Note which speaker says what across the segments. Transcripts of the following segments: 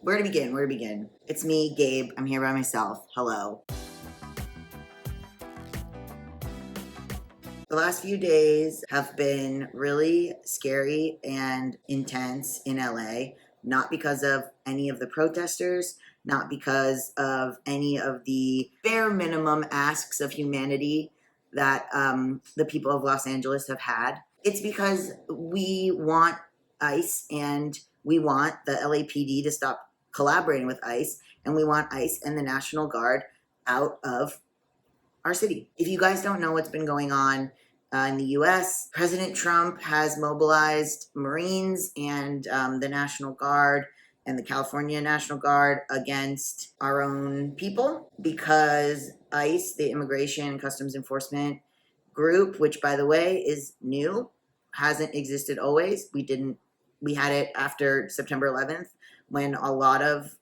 Speaker 1: Where to begin? Where to begin? It's me, Gabe. I'm here by myself. Hello. The last few days have been really scary and intense in LA, not because of any of the protesters, not because of any of the bare minimum asks of humanity that the people of Los Angeles have had. It's because we want ICE and we want the LAPD to stop collaborating with ICE, and we want ICE and the National Guard out of our city. If you guys don't know what's been going on in the US, President Trump has mobilized Marines and the National Guard and the California National Guard against our own people because ICE, the Immigration and Customs Enforcement group, which by the way is new, hasn't existed always. We had it after September 11th when a lot of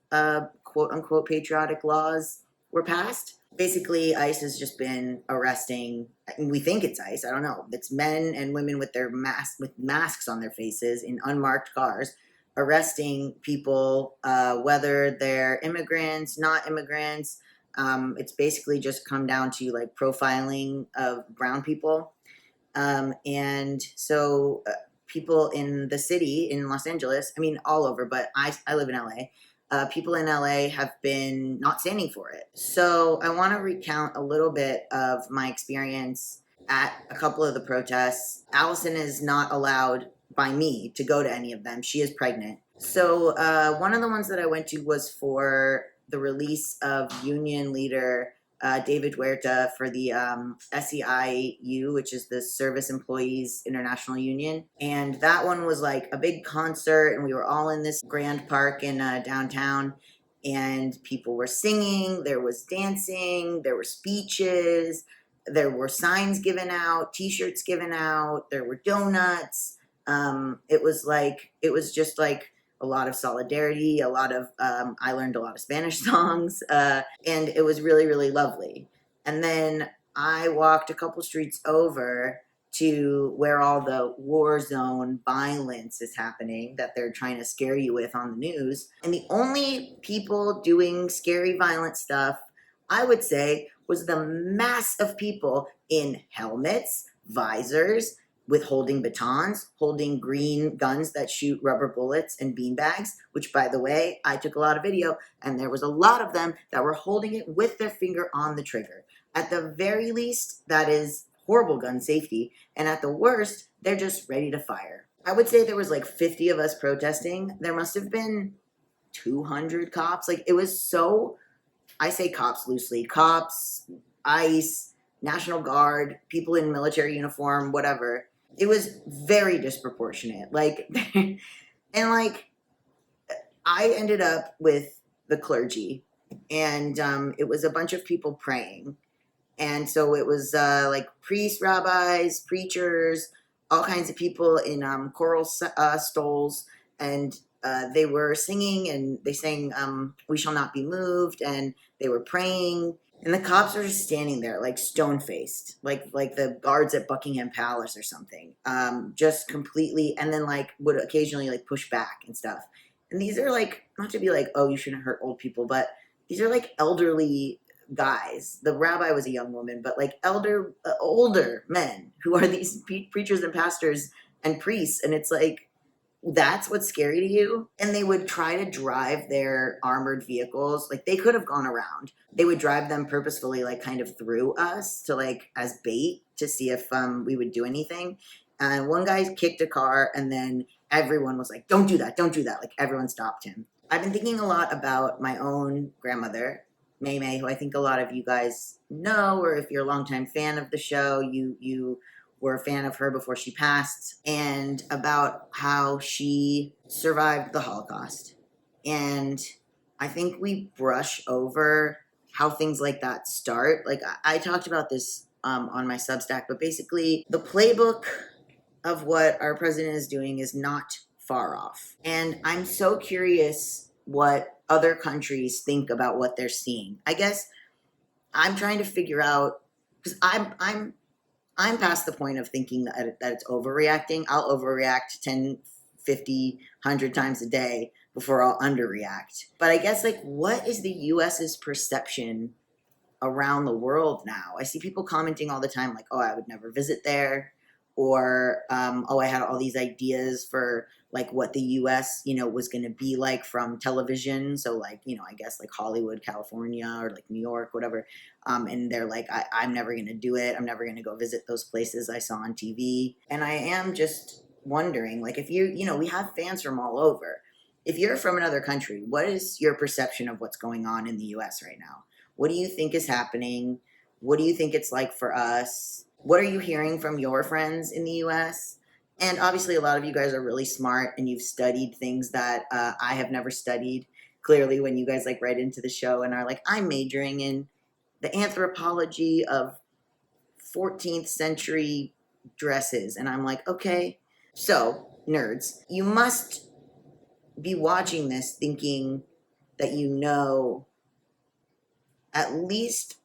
Speaker 1: quote unquote patriotic laws were passed. Basically, ICE has just been arresting, we think it's ICE, I don't know. It's men and women with masks on their faces in unmarked cars, arresting people, whether they're immigrants, not immigrants. It's basically just come down to like profiling of brown people. And so people in the city, in Los Angeles, I mean, all over, but I live in LA. People in LA have been not standing for it. So I want to recount a little bit of my experience at a couple of the protests. Allison is not allowed by me to go to any of them. She is pregnant. So one of the ones that I went to was for the release of union leader David Huerta for the SEIU, which is the Service Employees International Union. And that one was like a big concert, and we were all in this grand park in downtown, and people were singing, there was dancing, there were speeches, there were signs given out, t-shirts given out, there were donuts. It was just like a lot of solidarity, a lot of, I learned a lot of Spanish songs, and it was really, really lovely. And then I walked a couple streets over to where all the war zone violence is happening that they're trying to scare you with on the news. And the only people doing scary, violent stuff, I would say, was the mass of people in helmets, visors, with holding batons, holding green guns that shoot rubber bullets and beanbags, which, by the way, I took a lot of video, and there was a lot of them that were holding it with their finger on the trigger. At the very least, that is horrible gun safety, and at the worst, they're just ready to fire. I would say there was like 50 of us protesting. There must have been 200 cops. Like, it was so, I say cops loosely, cops, ICE, National Guard, people in military uniform, whatever. It was very disproportionate. Like, and like, I ended up with the clergy, and it was a bunch of people praying. And so it was like priests, rabbis, preachers, all kinds of people in choral stoles, and they were singing, and they sang "We Shall Not Be Moved," and they were praying. And the cops are just standing there, like stone-faced, like the guards at Buckingham Palace or something, just completely, and then like would occasionally like push back and stuff. And these are like, not to be like, oh, you shouldn't hurt old people, but these are like elderly guys. The rabbi was a young woman, but like older men who are these preachers and pastors and priests, and it's like, that's what's scary to you. And they would try to drive their armored vehicles, like they could have gone around. They would drive them purposefully, like kind of through us to like as bait to see if we would do anything. And one guy kicked a car, and then everyone was like, don't do that, don't do that. Like, everyone stopped him. I've been thinking a lot about my own grandmother, May May, who I think a lot of you guys know, or if you're a longtime fan of the show, you were a fan of her before she passed, and about how she survived the Holocaust. And I think we brush over how things like that start. Like, I talked about this on my Substack, but basically the playbook of what our president is doing is not far off. And I'm so curious what other countries think about what they're seeing. I guess I'm trying to figure out, because I'm past the point of thinking that it's overreacting. I'll overreact 10, 50, 100 times a day. before I'll underreact. But I guess, like, what is the US's perception around the world now? I see people commenting all the time, like, oh, I would never visit there, or oh, I had all these ideas for like what the US, was going to be like from television. So, like, I guess like Hollywood, California, or like New York, whatever. And they're like, I'm never going to do it. I'm never going to go visit those places I saw on TV. And I am just wondering, like, if we have fans from all over. If you're from another country, what is your perception of what's going on in the US right now? What do you think is happening? What do you think it's like for us? What are you hearing from your friends in the US? And obviously, a lot of you guys are really smart and you've studied things that I have never studied. Clearly, when you guys like write into the show and are like, I'm majoring in the anthropology of 14th century dresses. And I'm like, okay. So, nerds, you must be watching this thinking that you know at least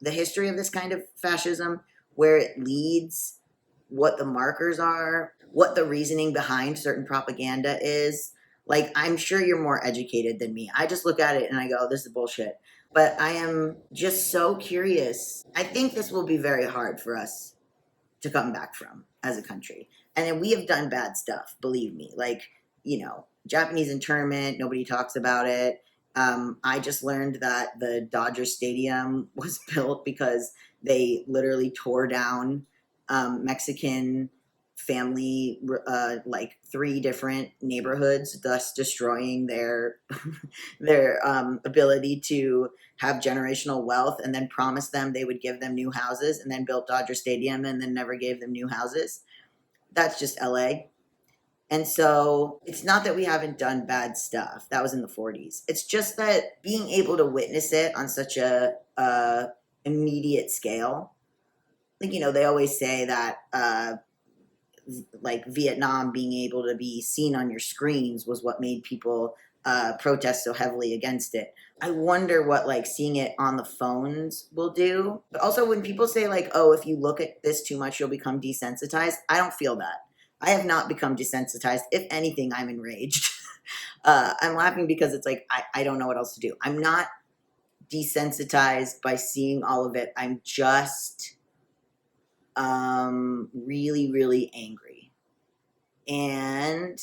Speaker 1: the history of this kind of fascism, where it leads, what the markers are, what the reasoning behind certain propaganda is. Like, I'm sure you're more educated than me. I just look at it and I go, this is bullshit. But I am just so curious. I think this will be very hard for us to come back from as a country. And then we have done bad stuff, believe me. Like, Japanese internment, nobody talks about it. I just learned that the Dodger Stadium was built because they literally tore down Mexican family, like 3 different neighborhoods, thus destroying their their ability to have generational wealth, and then promised them they would give them new houses, and then built Dodger Stadium and then never gave them new houses. That's just LA. And so it's not that we haven't done bad stuff. That was in the 40s. It's just that being able to witness it on such a immediate scale, like, they always say that like Vietnam being able to be seen on your screens was what made people protest so heavily against it. I wonder what like seeing it on the phones will do. But also, when people say like, oh, if you look at this too much, you'll become desensitized, I don't feel that. I have not become desensitized. If anything, I'm enraged. I'm laughing because it's like, I don't know what else to do. I'm not desensitized by seeing all of it. I'm just really, really angry. And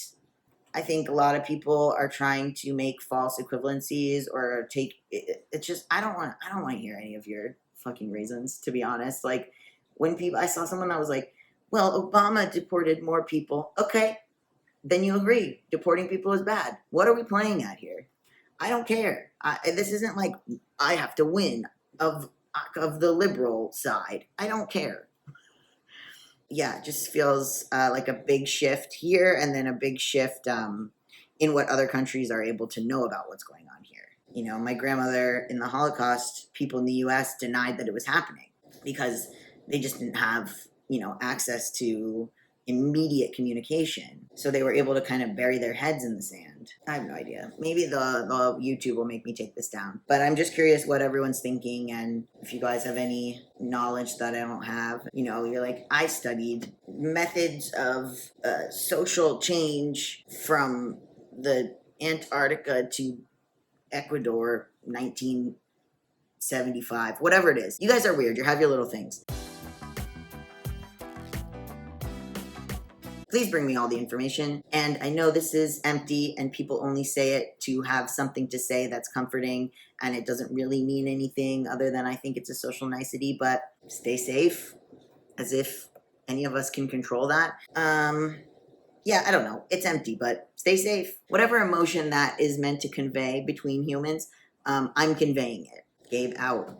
Speaker 1: I think a lot of people are trying to make false equivalencies or take it. It's just, I don't want to hear any of your fucking reasons, to be honest. Like, when I saw someone that was like, well, Obama deported more people. Okay, then you agree. Deporting people is bad. What are we playing at here? I don't care. This isn't like I have to win of the liberal side. I don't care. Yeah, it just feels like a big shift here, and then a big shift in what other countries are able to know about what's going on here. My grandmother in the Holocaust, people in the US denied that it was happening because they just didn't have, access to immediate communication. So they were able to kind of bury their heads in the sand. I have no idea. Maybe the YouTube will make me take this down. But I'm just curious what everyone's thinking, and if you guys have any knowledge that I don't have. You're like, I studied methods of social change from the Antarctica to Ecuador, 1975, whatever it is. You guys are weird. You have your little things. Please bring me all the information. And I know this is empty and people only say it to have something to say that's comforting, and it doesn't really mean anything other than I think it's a social nicety, but stay safe, as if any of us can control that. Yeah, I don't know. It's empty, but stay safe. Whatever emotion that is meant to convey between humans, I'm conveying it. Gabe out.